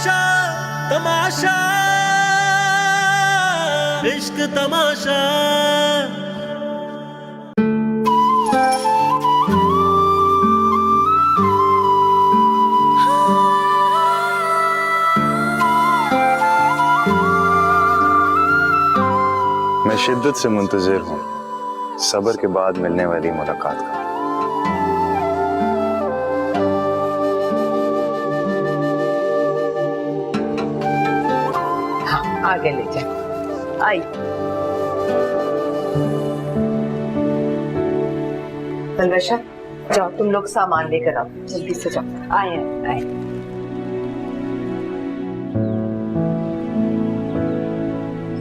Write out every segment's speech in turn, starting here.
तमाशा तमाशा इश्क तमाशा। मैं शिद्दत से मुंतजिर हूँ सब्र के बाद मिलने वाली मुलाकात का। हाँ, आगे ले जा। आई तलवशा, जाओ तुम लोग सामान लेकर आओ, जल्दी से जाओ। आए आए।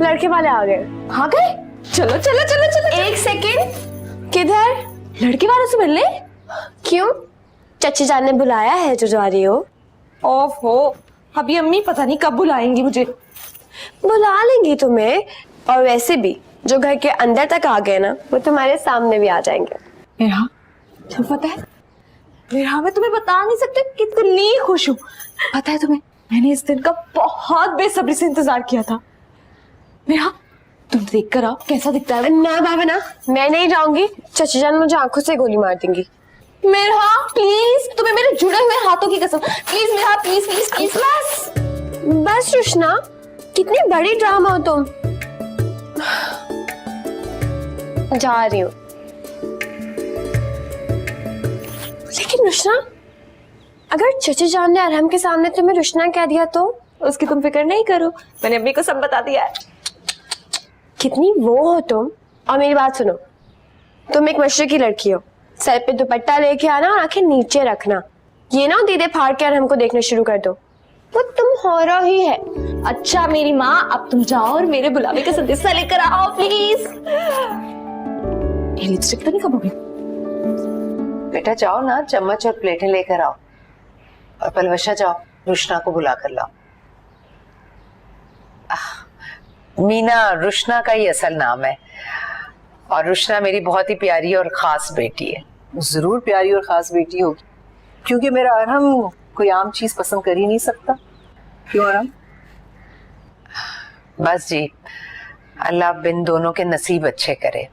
लड़के वाले आ गए। आ गए? चलो चलो चलो चलो। एक सेकेंड, किधर? लड़के वालों से मिलने? क्यों? चाची जान ने बुलाया है जो जा रही हो। ओफो, अभी अम्मी पता नहीं कब बुलाएंगी मुझे। बुला लेंगी तुम्हें, और वैसे भी जो घर के अंदर तक आ गए ना, वो तुम्हारे सामने भी आ जाएंगे। मेरा तुम्हें पता है, मेरा मैं तुम्हें बता नहीं सकती कितनी खुश हूँ। पता है तुम्हें, मैंने इस दिन का बहुत बेसब्री से इंतजार किया था। मेरा तुम देख कर आओ कैसा दिखता है। ना बाबा ना, मैं नहीं जाऊंगी। चाची जान मुझे आंखों से गोली मार देंगी। मेरा प्लीज, तुम्हें मेरे जुड़े हुए हाथों की कसम, प्लीज मेरा, प्लीज प्लीज प्लीज। बस बस रुशना, कितनी बड़ी ड्रामा हो तुम। जा रही हूँ। लेकिन रुशना, अगर चची जान ने अरहम के सामने तुम्हें रुशना कह दिया तो? उसकी तुम फिक्र नहीं करो, मैंने अम्मी को सब बता दिया है। कितनी वो हो तुम। और मेरी बात सुनो, तुम एक मशरक़ी की लड़की हो, सर पे दुपट्टा लेके आना और आंखें नीचे रखना। ये ना दीदे फाड़ के अरहम को देखना शुरू कर दो, वो तुम हो रहा ही है। अच्छा मेरी माँ, अब तुम जाओ और मेरे बुलावे का संदेशा लेकर आओ प्लीज। ये लिपस्टिक तो नहीं कब होगी? बेटा जाओ ना, चम्मच और प्लेटें लेकर आओ। और पलवशा जाओ, रुशना को बुला कर लाओ। मीना रुशना का ही असल नाम है, और रुशना मेरी बहुत ही प्यारी और खास बेटी है। जरूर प्यारी और खास बेटी होगी, क्योंकि मेरा अरहम कोई आम चीज पसंद कर ही नहीं सकता। क्यों अरहम? बस जी, अल्लाह बिन दोनों के नसीब अच्छे करे।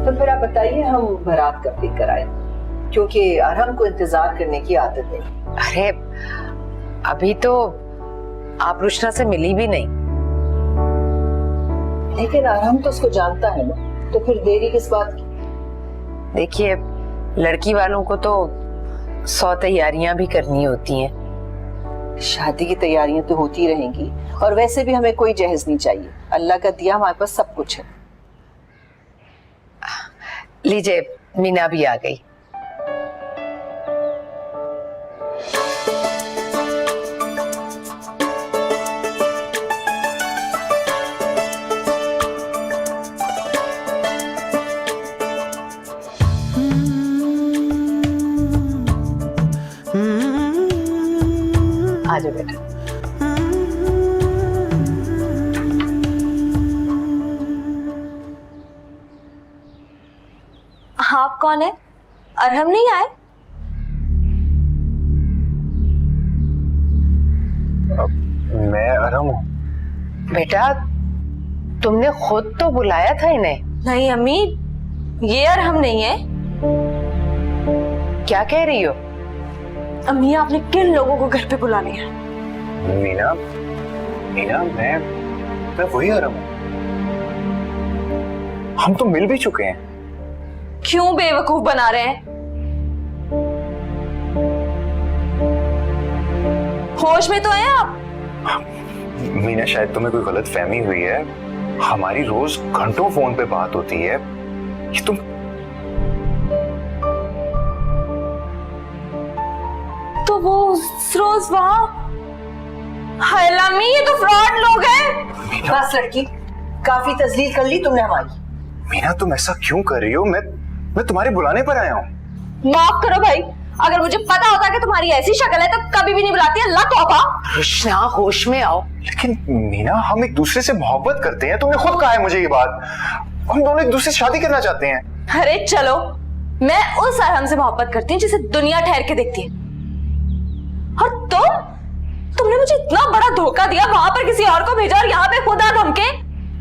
तो फिर आप बताइए, हम बारात कब लेकर आए? क्योंकि अरहम को इंतजार करने की आदत है। अरे अभी तो आप रुशना से मिली भी नहीं। लेकिन अरहम तो उसको जानता है ना, तो फिर देरी किस बात की? देखिए, लड़की वालों को तो 100 तैयारियां भी करनी होती हैं। शादी की तैयारियां तो होती रहेंगी, और वैसे भी हमें कोई जहेज नहीं चाहिए। अल्लाह का दिया हमारे पास सब कुछ है। लीजिए, मीना भी आ गई। आ जाओ बेटा। आप कौन है? अरहम नहीं आए? मैं अरहम हूँ। बेटा तुमने खुद तो बुलाया था इन्हें। नहीं अम्मी, ये अरहम नहीं है। क्या कह रही हो? अम्मी आपने किन लोगों को घर पे बुला लिया? मीना, मीना मैं वही अरहम हूँ। हम तो मिल भी चुके हैं। क्यों बेवकूफ बना रहे हैं? होश में तो है आप? मीना, शायद तुम्हें कोई गलत फहमी हुई है। हमारी रोज घंटों फोन पे बात होती है। ये तुम तो वो रोज वहां। हाय अम्मी, ये तो फ्रॉड लोग हैं। बस लड़की, काफी तजलील कर ली तुमने हमारी। मीना, तुम ऐसा क्यों कर रही हो? मैं तुम्हारे बुलाने पर आया हूँ। माफ करो भाई, अगर मुझे पता होता कि तुम्हारी ऐसी शक्ल है तो कभी भी नहीं बुलाती। अल्लाह तौबा। रुशना, होश में आओ। लेकिन मीना, हम एक दूसरे से मोहब्बत करते हैं। तुमने खुद कहा है मुझे ये बात। हम दोनों एक दूसरे से शादी करना चाहते हैं। अरे चलो, मैं उस अरहम से मोहब्बत करती हूँ जिसे दुनिया ठहर के देखती है। और तुमने मुझे इतना बड़ा धोखा दिया, वहां पर किसी और को भेजा और यहाँ पे खुद आ धमके।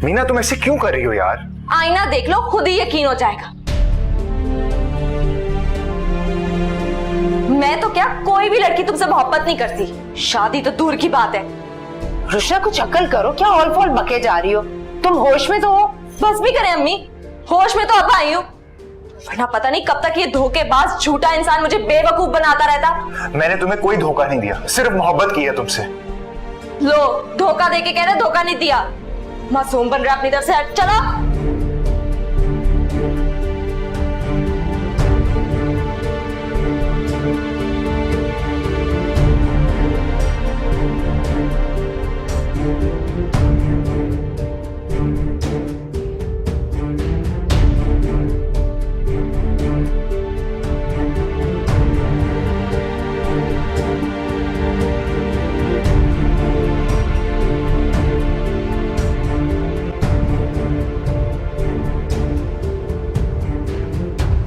मीना तुम ऐसे क्यों कर रही हो यार? आईना देख लो, खुद ही यकीन हो जाएगा। मैं तो क्या, कोई भी लड़की तुमसे मोहब्बत नहीं करती, शादी तो दूर की बात है। रुशना कुछ अकल करो, क्या ऑल फॉल बके जा रही हो? तुम होश में तो हो? बस भी करें अम्मी, होश में तो अब आई हूँ, वरना पता नहीं कब तक ये धोखेबाज झूठा इंसान मुझे बेवकूफ बनाता रहता। मैंने तुम्हें कोई धोखा नहीं दिया, सिर्फ मोहब्बत की है तुमसे। लो, धोखा देके कह रहे धोखा नहीं दिया। मासूम बन रहा अपनी तरफ से, हट चलो।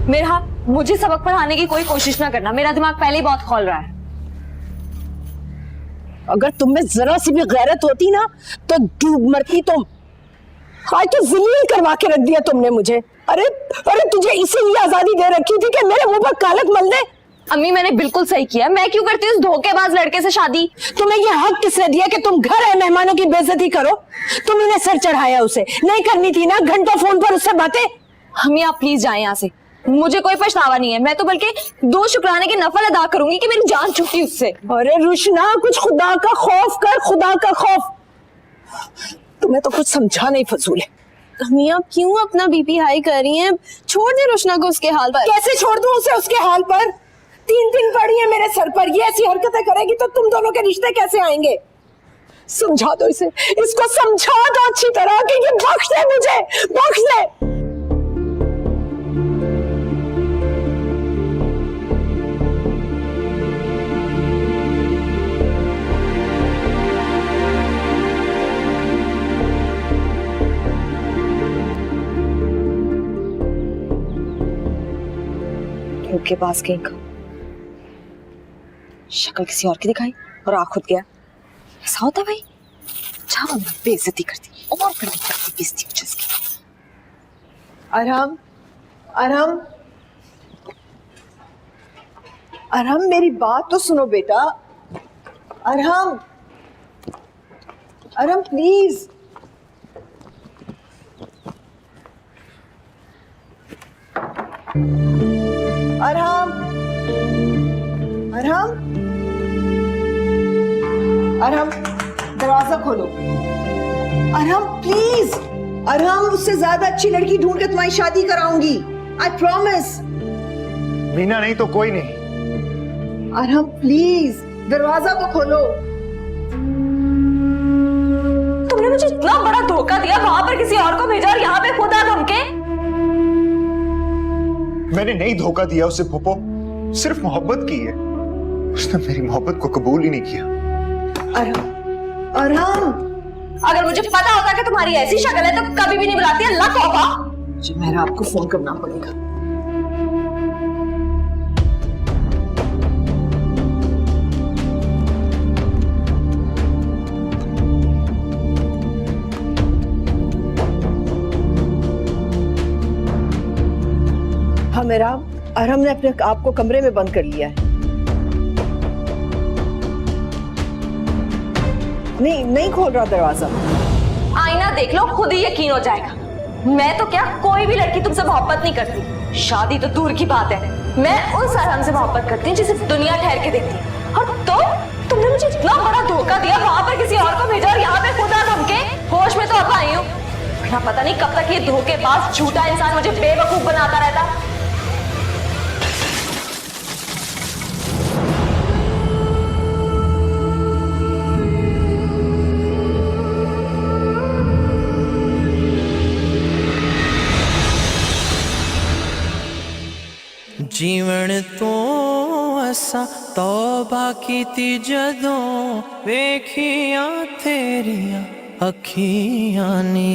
मेरा मुझे सबक पढ़ाने की कोई कोशिश ना करना, मेरा दिमाग पहले ही बहुत खोल रहा है। अगर तुम में जरा सी भी गैरत होती ना तो डूब मरती तुम। आज तो जलील करवा के रख दिया तुमने मुझे। अरे अरे तुझे इसीलिए आजादी दे रखी थी कि मेरे मुंह पर कालक मल दे। अम्मी मैंने बिल्कुल सही किया, मैं क्यों करती उस धोखेबाज लड़के से शादी? तुम्हें ये हक किसने दिया कि तुम घर आए मेहमानों की बेइज्जती करो? तुमने सर चढ़ाया उसे, नहीं करनी थी ना घंटों फोन पर उससे बातें। अम्मी आप प्लीज जाएं यहाँ से, मुझे कोई पछतावा नहीं है, मैं तो बल्कि 2 शुक्राने के नफल अदा करूंगी कि मेरी जान छूटी उससे। अरे रुशना, कुछ खुदा का खौफ कर, खुदा का खौफ। तुम्हें तो कुछ समझा नहीं फजूल है। अम्मी आप क्यों अपना बीपी हाई कर रही हैं? छोड़ दे रुशना को उसके हाल पर। कैसे छोड़ दूं उसे उसके हाल पर? 3 दिन पड़ी है मेरे सर पर, ये ऐसी हरकतें करेगी तो तुम दोनों के रिश्ते कैसे आएंगे? समझा दो इसे, इसको समझा दो अच्छी तरह कि ये बख्श दे मुझे, बख्श दे। के पास कहीं का शक्ल किसी और की दिखाई और आ खुद गया। ऐसा होता भाई? जाओ, बेइज्जती करती और करती बेइज्जती उसकी। अरहम, अरहम, अरहम मेरी बात तो सुनो बेटा। अरहम, अरहम प्लीज। अरहम, अरहम, अरहम दरवाजा खोलो। अरहम प्लीज। अरहम, उससे ज्यादा अच्छी लड़की ढूंढ के तुम्हारी शादी कराऊंगी, आई प्रॉमिस। मीना नहीं तो कोई नहीं। अरहम प्लीज दरवाजा तो खोलो। तुमने मुझे इतना बड़ा धोखा दिया, वहां पर किसी और को भेजा और यहाँ पे खुद आ धमके। मैंने नहीं धोखा दिया उसे फूफो, सिर्फ मोहब्बत की है। उसने मेरी मोहब्बत को कबूल ही नहीं किया। अरहम, अरहम, अगर मुझे पता होता कि तुम्हारी ऐसी शक्ल है तो कभी भी नहीं बुलाती, अल्लाह तौबा। मुझे मेहरा आपको फोन करना पड़ेगा। हाँ मेरा, अरहम ने अपने आप को कमरे में बंद कर लिया है। नहीं खोल रहा दरवाजा। आईना देख लो, खुद ही यकीन हो जाएगा। मैं तो क्या, कोई भी लड़की तुमसे मोहब्बत नहीं करती, शादी तो दूर की बात है। मैं उस अरहम से मोहब्बत करती हूँ जिसे दुनिया ठहर के देखती है। और तुमने मुझे इतना बड़ा धोखा दिया, वहां पर किसी और को भेजा और यहाँ पे खुदा धमके। होश में तो अब आई हूँ, वरना पता नहीं कब तक ये धोखेबाज झूठा इंसान मुझे बेवकूफ बनाता रहता। जीवन तो असा तौबा कीती जदों वेखियां तेरियां अखियां नी,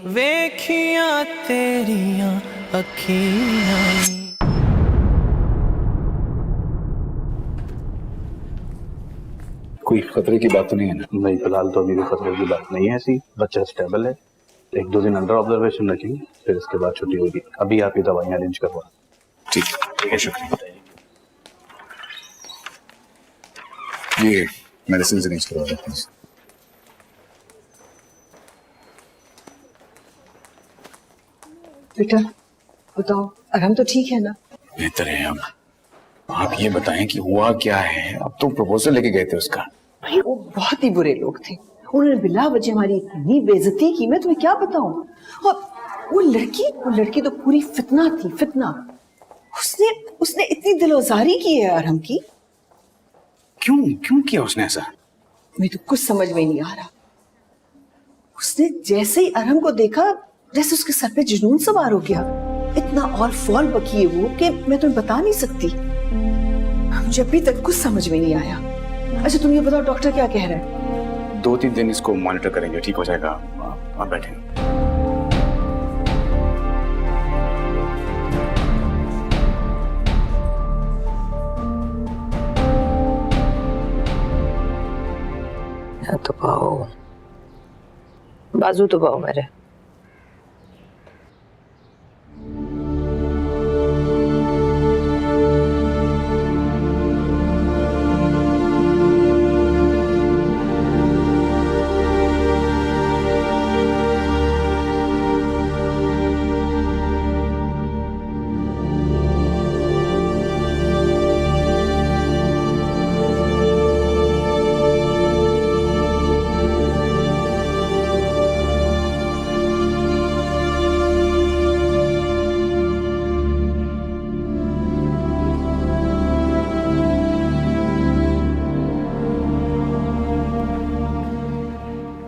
वेखियां तेरियां अखियां नी। कोई खतरे की बात तो नहीं है ना? नहीं, फिलहाल तो अभी कोई खतरे की बात नहीं है ऐसी। बच्चा स्टेबल है, 1-2 दिन अंडर ऑब्जर्वेशन रखेंगे, फिर इसके बाद छुट्टी होगी। अभी आप ये दवाइयाँ अरेंज करवा। ठीक है, शुक्रिया। ये मेडिसिन अरेंज करवा दें प्लीज। बेटा बताओ, अरहम तो ठीक है ना? बेहतर है। अब आप ये बताएं कि हुआ क्या है। अब तो प्रपोजल लेके गए थे उसका। भाई वो बहुत ही बुरे लोग थे, उन्होंने बिला वजह हमारी इतनी बेइज्जती की, मैं तुम्हें क्या बताऊं। और वो लड़की तो पूरी फितना थी, फितना। उसने इतनी दिलोजारी की है अरहम की। क्यों किया उसने ऐसा? मुझे तो कुछ समझ में नहीं आ रहा। उसने जैसे ही अरहम को देखा, जैसे उसके सर पे जुनून सवार हो गया। इतना और फॉल बकी है वो कि मैं तुम्हें बता नहीं सकती। मुझे अभी तक कुछ समझ में नहीं आया। अच्छा तुम ये बताओ, डॉक्टर क्या कह रहा है? 2-3 दिन इसको मॉनिटर करेंगे, ठीक हो जाएगा। आप बैठें। तो पाओ, बाजू तो पाओ मेरे।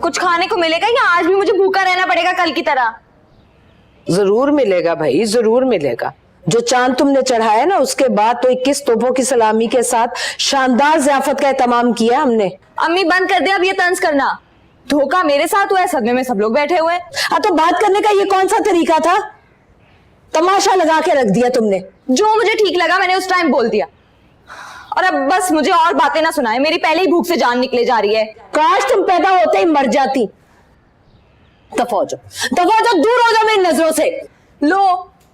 कुछ खाने को मिलेगा या आज भी मुझे भूखा रहना पड़ेगा कल की तरह? जरूर मिलेगा भाई, जरूर मिलेगा। जो चांद तुमने चढ़ाया ना, उसके बाद तो 21 तोपों की सलामी के साथ शानदार ज़ियाफत का एहतमाम किया हमने। अम्मी बंद कर दे अब ये तंज करना। धोखा मेरे साथ हुआ है, सदमे में सब लोग बैठे हुए हैं। हाँ तो बात करने का ये कौन सा तरीका था? तमाशा लगा के रख दिया तुमने। जो मुझे ठीक लगा मैंने उस टाइम बोल दिया, और अब बस मुझे और बातें ना सुनाए, मेरी पहले ही भूख से जान निकले जा रही है। काश तुम पैदा होते ही मर जाती। दफा हो जाओ, दूर हो जाओ मेरी नजरों से। लो,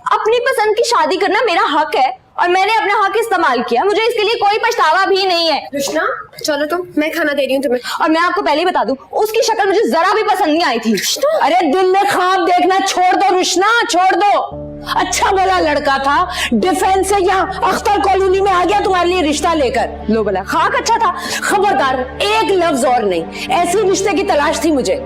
अपनी पसंद की शादी करना मेरा हक है और मैंने अपना हक इस्तेमाल किया, मुझे इसके लिए कोई पछतावा भी नहीं है। रुशना चलो तुम, मैं खाना दे रही हूँ तुम्हें। और मैं आपको पहले ही बता दूं, उसकी शक्ल मुझे जरा भी पसंद नहीं आई थी। अरे दिल में ख्वाब देखना छोड़ दो रुशना, छोड़ दो। अच्छा भला लड़का था, डिफेंस से यहाँ अख्तर कॉलोनी में आ गया तुम्हारे लिए रिश्ता लेकर। लो भला, खाक अच्छा था। खबरदार एक लफ्ज और नहीं, ऐसे रिश्ते की तलाश थी मुझे।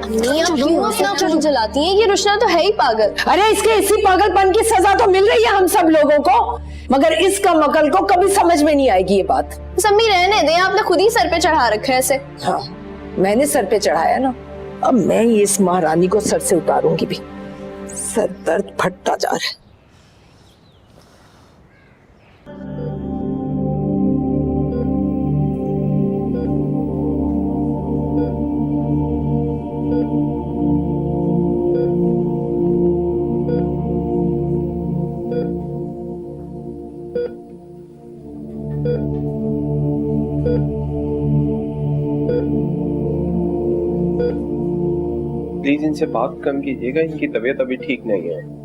जलाती हैं, ये रुशना तो है ही पागल। अरे इसके इसी पागलपन की सजा तो मिल रही है हम सब लोगों को, मगर इसका मकल को कभी समझ में नहीं आएगी ये बात। सम्मी रहने दे, आपने खुद ही सर पे चढ़ा रखा है ऐसे। हाँ मैंने सर पे चढ़ाया ना, अब मैं ये इस महारानी को सर से उतारूंगी भी। सर दर्द फटता जा रहा है। प्लीज इनसे बात कम कीजिएगा, इनकी तबीयत अभी ठीक नहीं है।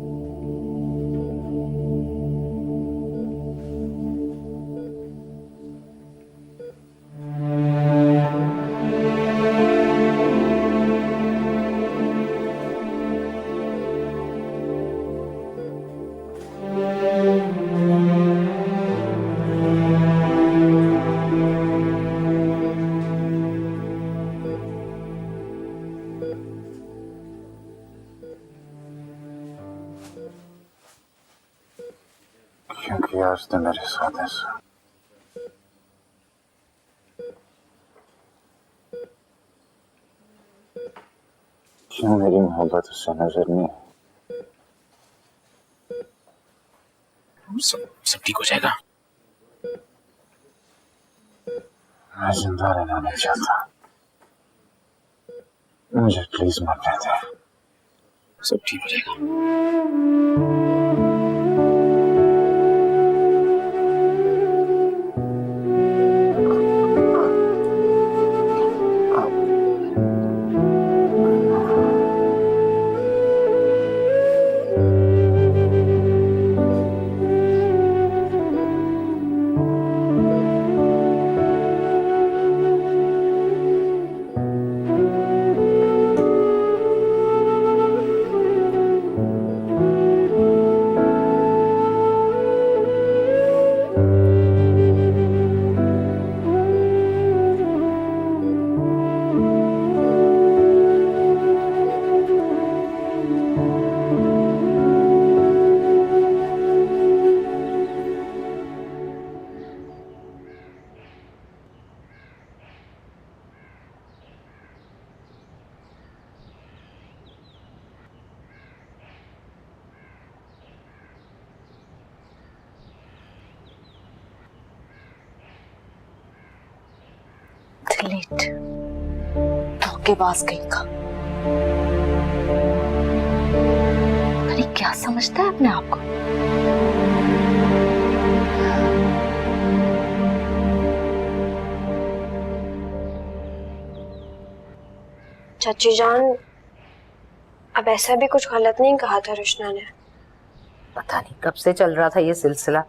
क्योंकि आज तो मेरे साथ ऐसा क्यों मेरी मोहब्बत उससे नजर नहीं। सब ठीक हो जाएगा। मैं जिंदा रहना नहीं चाहता, मुझे प्लीज मत रहते। सब ठीक हो जाएगा। डिलीट, धोखेबाज कहीं का। अरे क्या समझता है अपने आप को? चाची जान, अब ऐसा भी कुछ गलत नहीं कहा था रुशना ने। पता नहीं कब से चल रहा था ये सिलसिला,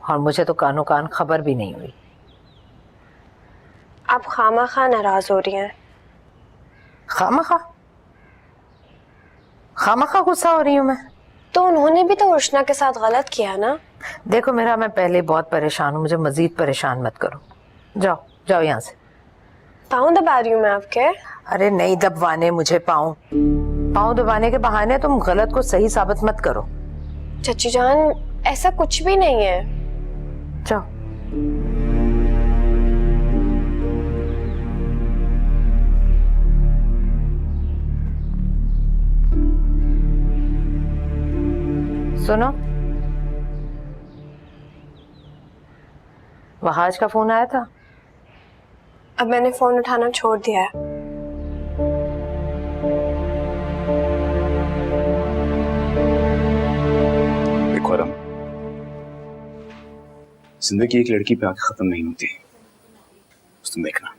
और मुझे तो कानो कान खबर भी नहीं हुई। आप खामा नाराज हो रही हैं। खामखा गुस्सा हो रही हूँ मैं? तो उन्होंने भी तो रुशना के साथ गलत किया ना। देखो मेरा, मैं पहले बहुत परेशान हूँ, मुझे मजीद परेशान मत करो। जाओ जाओ यहाँ से। पाँव दबा रही हूँ मैं आपके। अरे नहीं दबवाने मुझे पाँव। पाँव दबाने के बहाने तुम गलत को सही साबित मत करो। चाची जान, ऐसा कुछ भी नहीं है। जाओ। सुनो, वहाज का फोन आया था? अब मैंने फोन उठाना छोड़ दिया है। देखो आराम, जिंदगी एक लड़की पे आके खत्म नहीं होती। तुम देखना,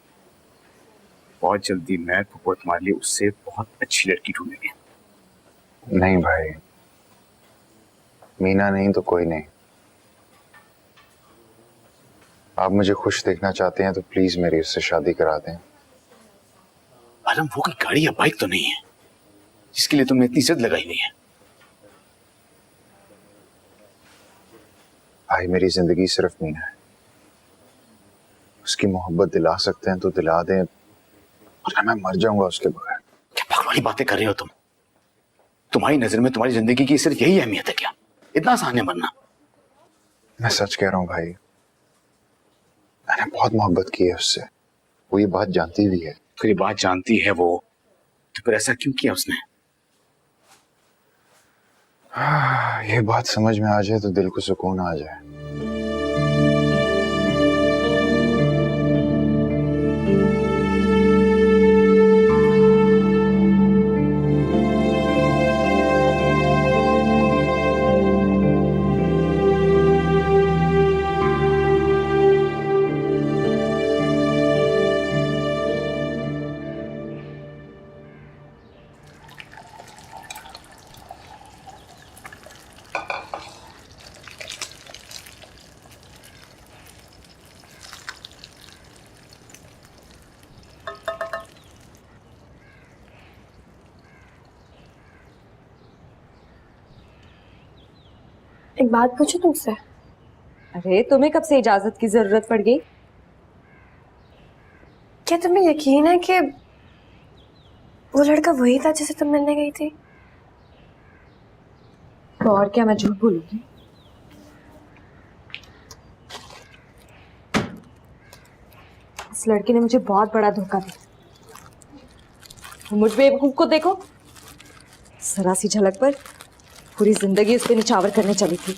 बहुत जल्दी मैं पप्पो तुम्हारे लिए उससे बहुत अच्छी लड़की ढूंढेंगे। नहीं भाई, मीना नहीं तो कोई नहीं। आप मुझे खुश देखना चाहते हैं तो प्लीज मेरी उससे शादी करा दें। आलम, वो कोई गाड़ी या बाइक तो नहीं है जिसके लिए तुमने इतनी जिद लगाई हुई है। भाई मेरी जिंदगी सिर्फ मीना है, उसकी मोहब्बत दिला सकते हैं तो दिला दें, वरना मैं मर जाऊंगा उसके बगैर। क्या पागल वाली बातें कर रहे हो तुम? तुम्हारी नजर में तुम्हारी जिंदगी की सिर्फ यही अहमियत है क्या? इतना आसान है मरना? मैं सच कह रहा हूँ भाई, मैंने बहुत मोहब्बत की है उससे, वो ये बात जानती भी है। तो ये बात जानती है वो, तो फिर ऐसा क्यों किया उसने? ये बात समझ में आ जाए तो दिल को सुकून आ जाए। एक बात पूछूं तुमसे? अरे तुम्हें कब से इजाजत की जरूरत पड़ गई? क्या तुम्हें यकीन है कि वो लड़का वही था जिसे तुम मिलने गई थी? तो और क्या मैं झूठ बोलूंगी? इस लड़के ने मुझे बहुत बड़ा धोखा दिया। मुझ बेवकूफ को देखो, जरा सी झलक पर पूरी जिंदगी उस पर निछावर करने चली थी।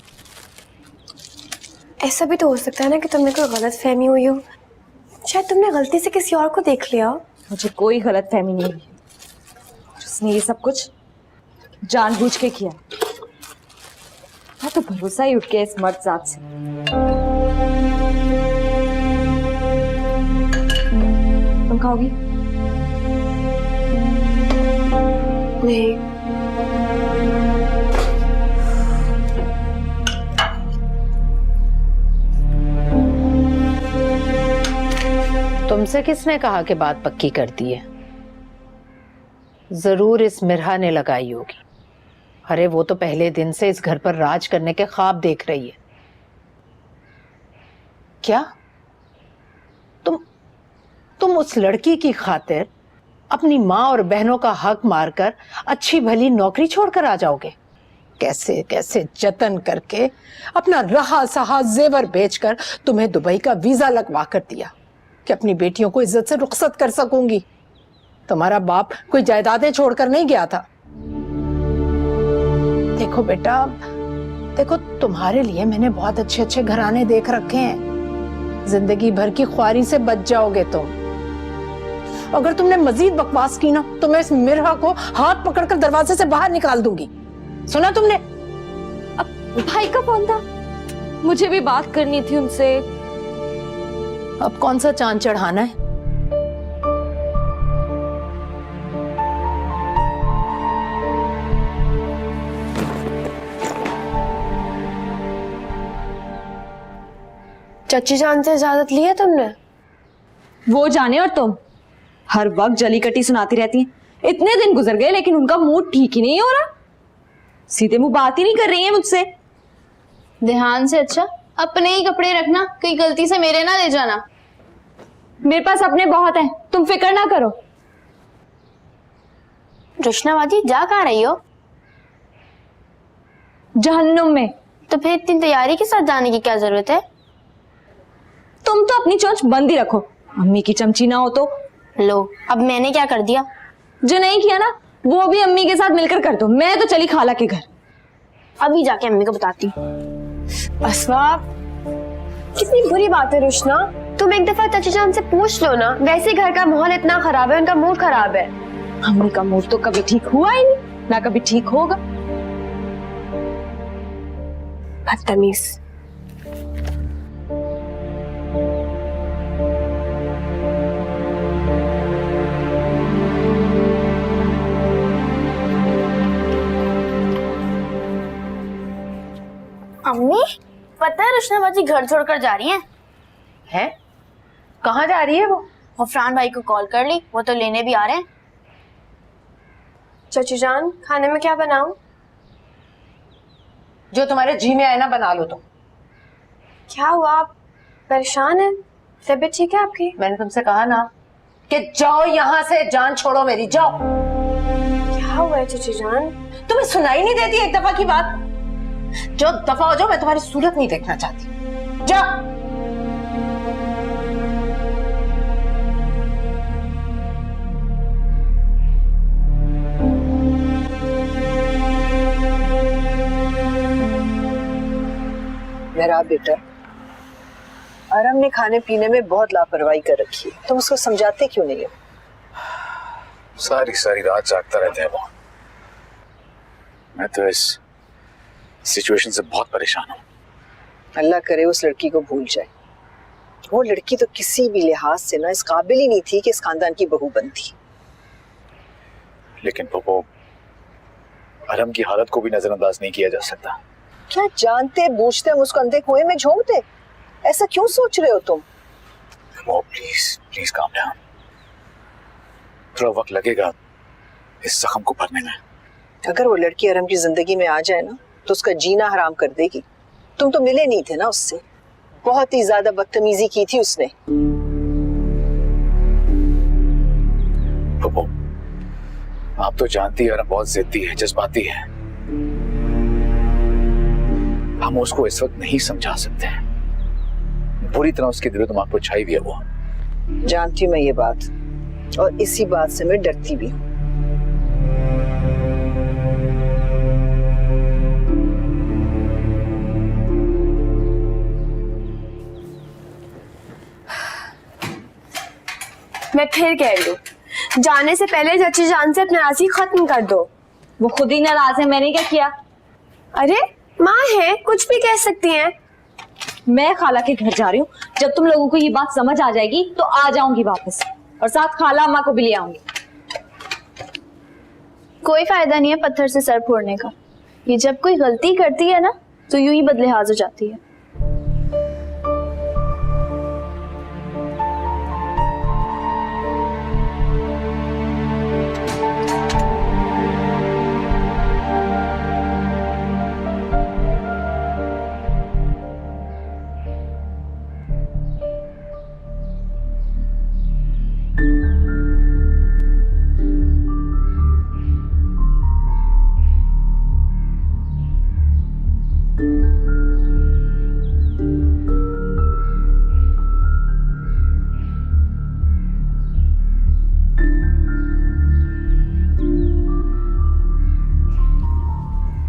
ऐसा भी तो हो सकता है ना कि तुम्हें कोई गलत फहमी हुई हो, शायद तुमने गलती से किसी और को देख लिया हो। मुझे कोई गलत फहमी नहीं हुई, उसने ये सब कुछ जानबूझ के किया। मैं तो भरोसा ही उठ गया इस मर्द जात से। तुम खाओगी? नहीं। तुमसे किसने कहा कि बात पक्की कर दी है? जरूर इस मिरहा ने लगाई होगी। अरे वो तो पहले दिन से इस घर पर राज करने के ख्वाब देख रही है। क्या तुम उस लड़की की खातिर अपनी माँ और बहनों का हक मारकर अच्छी भली नौकरी छोड़कर आ जाओगे? कैसे कैसे जतन करके अपना रहा सहा जेवर बेचकर तुम्हें दुबई का वीजा लगवा कर दिया कि अपनी बेटियों को इज्जत से रुखसत कर सकूंगी। तुम्हारा बाप कोई जायदादें छोड़कर नहीं गया था। देखो बेटा, देखो तुम्हारे लिए मैंने बहुत अच्छे अच्छे घराने देख रखे हैं, जिंदगी भर की ख्वारी से बच जाओगे तुम। अगर तुमने मजीद बकवास की ना तो मैं इस मिर्हा को हाथ पकड़कर दरवाजे से बाहर निकाल दूंगी। सुना तुमने? अब भाई का फोन था, मुझे भी बात करनी थी उनसे। अब कौन सा चांद चढ़ाना है? चची जान से इजाजत ली है तुमने? वो जाने और तुम हर वक्त जली कटी सुनाती रहती हैं। इतने दिन गुजर गए लेकिन उनका मूड ठीक ही नहीं हो रहा। सीधे मुंह बात ही नहीं कर रही है मुझसे। ध्यान से, अच्छा अपने ही कपड़े रखना, कहीं गलती से मेरे ना ले जाना। मेरे पास अपने बहुत हैं, तुम फिक्र ना करो। रुशनाबाजी जा कहाँ रही हो? जहन्नुम में। तो फिर इतनी तैयारी के साथ जाने की क्या जरूरत है? तुम तो अपनी चोंच बंद ही रखो, अम्मी की चमची ना हो तो। लो, अब मैंने क्या कर दिया? जो नहीं किया ना वो भी अम्मी के साथ मिलकर कर दो। मैं तो चली खाला के घर। अभी जाके अम्मी को बताती हूँ। असवाब, कितनी बुरी बात है रुशना। तुम एक दफा चची जान से पूछ लो ना। वैसे घर का माहौल इतना खराब है, उनका मूड खराब है। अम्मी का मूड तो कभी ठीक हुआ ही नहीं, ना कभी ठीक होगा। बदतमीज। अम्मी, पता है रुशनाबाजी घर छोड़कर जा रही हैं? है? कहाँ जा रही है वो? गफरान भाई को कॉल कर ली, वो तो लेने भी आ रहे हैं। चची जान, खाने में क्या बनाऊं? जो तुम्हारे जी में आए ना बना लो तुम। क्या हुआ, आप परेशान हैं? तबीयत ठीक है आपकी? मैंने तुमसे कहा ना कि जाओ यहाँ से, जान छोड़ो मेरी, जाओ। क्या हुआ है चची जान? तुम्हें सुनाई नहीं देती एक दफा की बात? जो दफा हो जाओ, मैं तुम्हारी सूरत नहीं देखना चाहती। जा। मेरा बेटा आराम ने खाने पीने में बहुत लापरवाही कर रखी है, तुम उसको समझाते क्यों नहीं हो? सारी सारी रात जागता रहता है वो। मैं तो इस सिचुएशन से बहुत परेशान हूँ। अल्लाह करे उस लड़की को भूल जाए। वो लड़की तो किसी भी लिहाज से ना इस काबिल ही नहीं थी कि इस खानदान की बहू बनती। लेकिन पप्पो, अरम की हालत को भी नजरअंदाज नहीं किया जा सकता। क्या जानते बूझते हम उसको अंधे कुएं में झोंकते? ऐसा क्यों सोच रहे हो तुम? वो प्लीज प्लीज काम डाउन। थोड़ा वक्त लगेगा इस जख्म को भरने में। अगर वो लड़की अरम की जिंदगी में आ जाए ना तो उसका जीना हराम कर देगी। तुम तो मिले नहीं थे ना उससे, बहुत ही ज्यादा बदतमीजी की थी उसने। पप्पो, आप तो जानती है अरम बहुत जिद्दी है, जज्बाती है। हम उसको इस वक्त नहीं समझा सकते हैं। बुरी तरह उसके दिलो दिमाग पर छाई हुई है वो। जानती हूँ मैं ये बात, और इसी बात से मैं डरती भी हूँ। मैं फिर कह रही हूँ, जाने से पहले चची जान से अपनी नाराजगी खत्म कर दो। वो खुद ही नाराज है, मैंने क्या किया? अरे माँ है, कुछ भी कह सकती हैं। मैं खाला के घर जा रही हूँ। जब तुम लोगों को ये बात समझ आ जाएगी तो आ जाऊंगी वापस, और साथ खाला अम्मा को भी ले आऊंगी। कोई फायदा नहीं है पत्थर से सर फोड़ने का। ये जब कोई गलती करती है ना तो यूं ही बदलिहाज हो जाती है।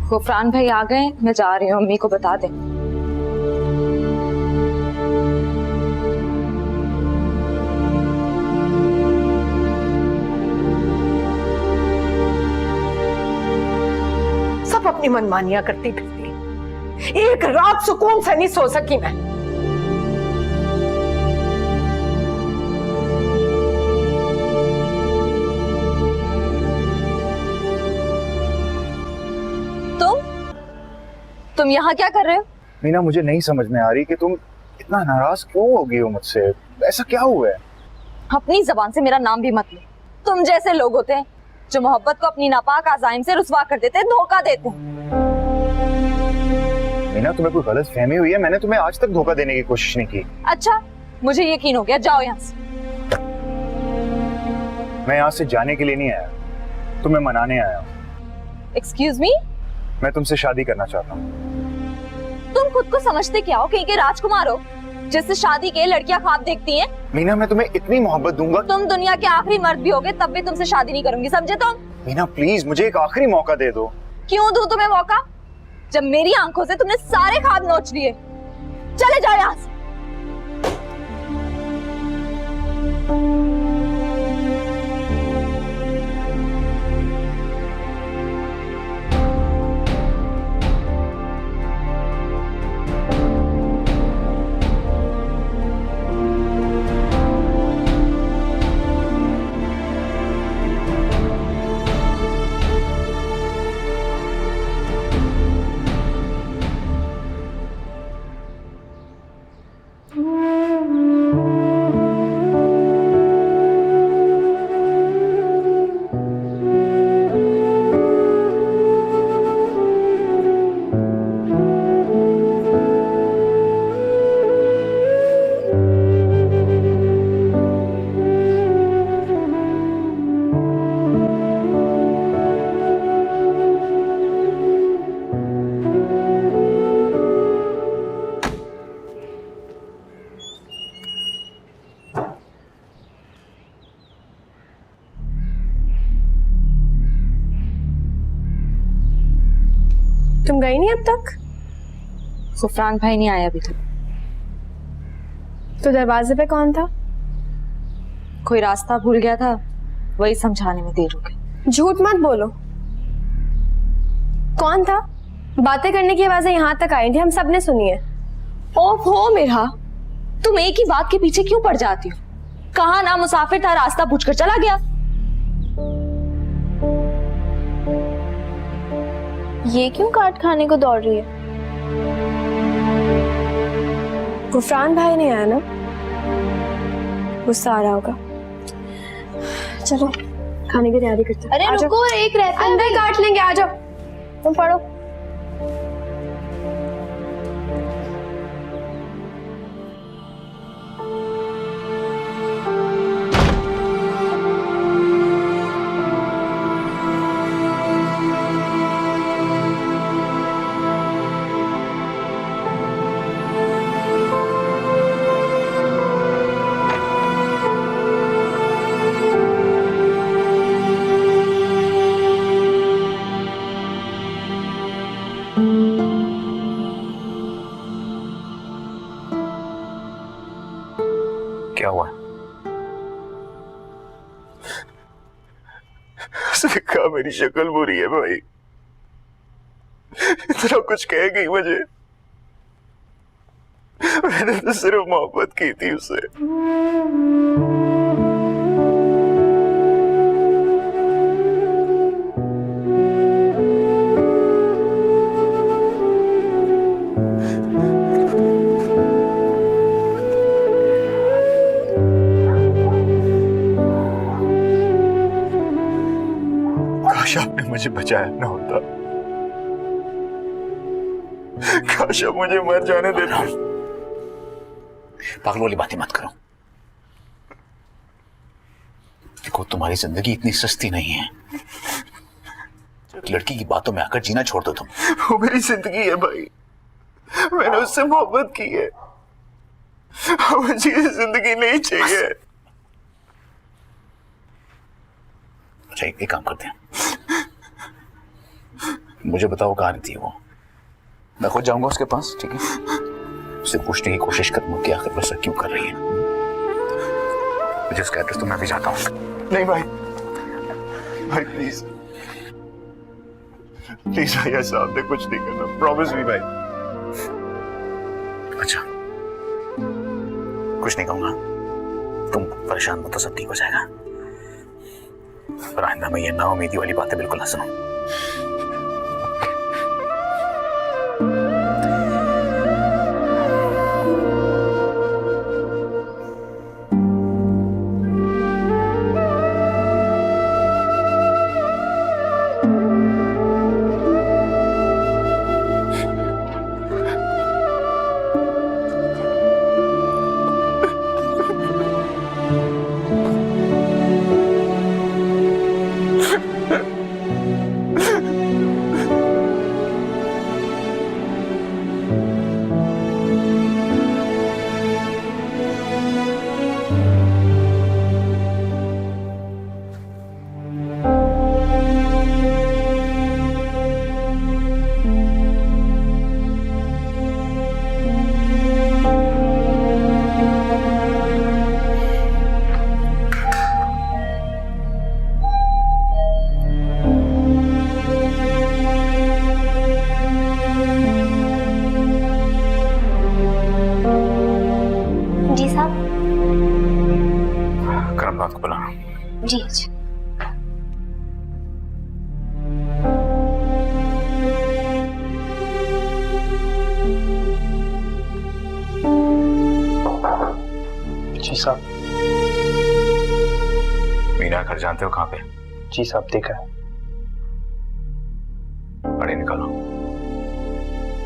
गफरान भाई आ गए, मैं जा रही हूँ, अम्मी को बता दे। आप अपनी मनमानियां करती फिरती। एक रात सुकून से नहीं सो सकी मैं। तुम यहाँ क्या कर रहे हो? मीना, मुझे नहीं समझ में आ रही कि तुम इतना नाराज क्यों हो गई हो मुझसे। ऐसा क्या हुआ है? अपनी जबान से मेरा नाम भी मत लो। तुम जैसे लोग होते हैं जो मोहब्बत को अपनी नापाक आज़ाइम से रुस्वा कर देते हैं, धोखा देते हैं। मीना, तुम्हें कोई गलत फहमी हुई है? मैंने तुम्हें आज तक धोखा देने की कोशिश नहीं की। अच्छा, मुझे यकीन हो गया, जाओ यहाँ से। मैं यहाँ से जाने के लिए नहीं आया, तुम्हें मनाने आया हूँ। Excuse me? मैं तुमसे शादी करना चाहता हूँ। तुम खुद को समझते क्या हो? कहीं के राजकुमार हो जिससे शादी के लड़कियां ख्वाब देखती हैं? मीना, मैं तुम्हें इतनी मोहब्बत दूंगा। तुम दुनिया के आखिरी मर्द भी होगे तब भी तुमसे शादी नहीं करूंगी, समझे तुम? मीना प्लीज, मुझे एक आखिरी मौका दे दो। क्यों दूं तुम्हें मौका, जब मेरी आंखों से तुमने सारे ख्वाब नोच लिए? चले जाओ यहाँ से। तुम गई नहीं अब तक? गुफरान भाई नहीं आया अभी तक। तो दरवाजे पे कौन था? कोई रास्ता भूल गया था, वही समझाने में देर हो गई। झूठ मत बोलो। कौन था? बातें करने की आवाजें यहाँ तक आई थी, हम सबने सुनी है। ओहो मेरा, तुम एक ही बात के पीछे क्यों पड़ जाती हो? कहा ना मुसाफिर था, रास्ता पूछकर चला गया। ये क्यों काट खाने को दौड़ रही है? गुफरान भाई नहीं आया ना, गुस्सा आ रहा होगा। चलो खाने की तैयारी करते हैं। अरे रुको, एक रहता है, अंदर काट लेंगे, आ जाओ। तुम पढ़ो। क्या हुआ? उसने कहा मेरी शक्ल बुरी है भाई, इतना कुछ कह गई मुझे। मैंने तो सिर्फ मोहब्बत की थी उससे। काश आपने मुझे बचाया ना होता, काश आप मुझे मर जाने देते। पागल वाली बातें मत करो। देखो, तुम्हारी जिंदगी इतनी सस्ती नहीं है। लड़की की बातों में आकर जीना छोड़ दो तुम। वो मेरी जिंदगी है भाई, मैंने उससे मोहब्बत की है। मुझे ये जिंदगी नहीं चाहिए। अच्छा, एक काम करते हैं, मुझे बताओ कहाँ रहती है वो। मैं खुद जाऊंगा उसके पास, ठीक है? उससे पूछने की कोशिश करूंगा कि आखिर ऐसा क्यों कर रही है। मुझे उसका एड्रेस तो मैं भी चाहता हूँ। नहीं भाई, भाई प्लीज, प्लीज भैया साहब ने कुछ नहीं करना, प्रॉमिस मी भाई। अच्छा, कुछ नहीं कहूंगा, तुम परेशान मत हो, सब ठीक हो जाएगा। पर आइंदा में ये ना उम्मीदी वाली बातें बिल्कुल ना सुनो। जी साहब। करमनाथ को बुलाना। जी जी। जी साहब। मीना घर जानते हो कहाँ पे? जी साहब, देखा है। गाड़ी निकालो,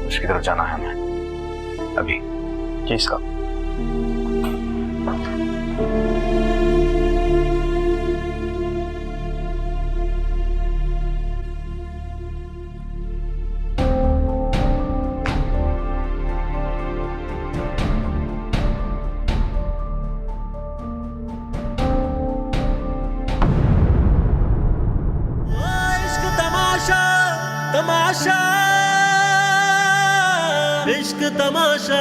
उसकी तरफ जाना है हमें अभी। जी साहब। तमाशा, इश्क तमाशा।